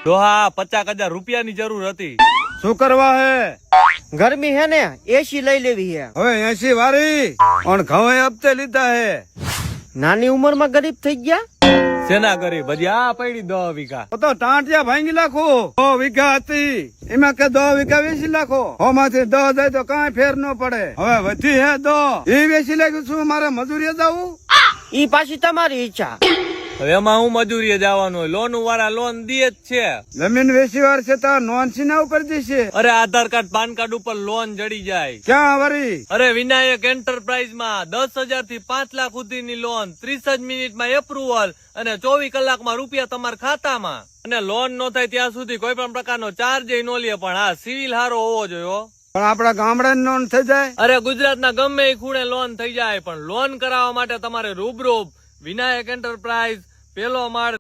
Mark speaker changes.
Speaker 1: ડોહા 50,000 રૂપિયાની જરૂર હતી.
Speaker 2: શું કરવા હે?
Speaker 3: ગરમી હે ને, એસી લઈ લેવી હે.
Speaker 2: હવે 80 વાળી और ઘઉં હપ્તે લીધા હે.
Speaker 3: નાની ઉંમર માં ગરીબ થઈ ગયા.
Speaker 1: સેના કરી બધી આ પડી 10 વીઘા.
Speaker 2: તો ટાંટિયા ભાંગી નાખો. 100 વીઘા હતી એમાં કે 10 વીઘા વેચી નાખો. માંથી 10 જાય તો કાંઈ ફેર ન પડે. હવે વધી હે 10 એ વેચી નાખ્યું છું. મારે મજૂરી જવું.
Speaker 3: ઈ પાછી તમારી ઈચ્છા.
Speaker 1: હવે એમાં હું મજૂરીએ જવાનું હોય? લોન વાળા લોન દે જ છે.
Speaker 2: જમીન વેચી વાર છે તો નોન સીના ઉપર જશે.
Speaker 1: અરે આધાર કાર્ડ પાન કાર્ડ ઉપર લોન જડી જાય.
Speaker 2: ક્યાં વરી?
Speaker 1: અરે વિનાયક એન્ટરપ્રાઇઝ માં 10,000 થી 5 લાખ સુધીની લોન 30 જ મિનિટમાં એપ્રુવલ અને 24 કલાકમાં રૂપિયા તમારા ખાતામાં. અને લોન નો થાય ત્યાં સુધી કોઈ પણ પ્રકારનો ચાર્જ ન લે. પણ હા, સિવિલ હારો હોવો જોઈએ.
Speaker 2: પણ આપડા ગામડા નોન થઈ જાય.
Speaker 1: અરે ગુજરાતના ગમે એ ખૂણે લોન થઈ જાય, પણ લોન કરાવવા માટે તમારે રૂબરૂ વિનાયક એન્ટરપ્રાઇઝ 1લો માળ